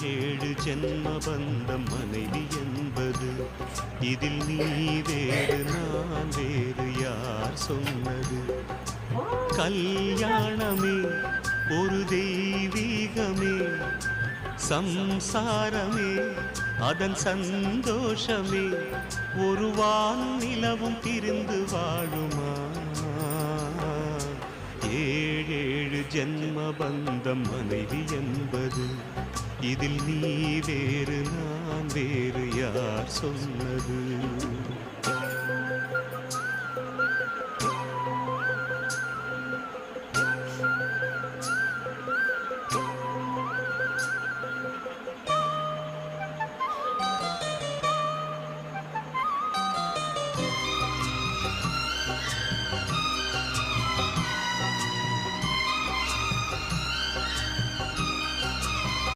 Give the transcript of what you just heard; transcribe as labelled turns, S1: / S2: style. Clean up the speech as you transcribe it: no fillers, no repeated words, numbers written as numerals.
S1: ஏழு ஜென்ம பந்தம் மனைவி என்பது. இதில் நீ வேறு நான் வேறு யார் சொன்னது? கல்யாணமே ஒரு தெய்வீகமே, சம்சாரமே அதன் சந்தோஷமே. ஒரு வான் நிலவும் திரிந்து வாழுமா? ஏழேழு ஜென்ம பந்தம் மனைவி என்பது. இதில் நீ வேறு நான் வேறு யார் சொன்னது?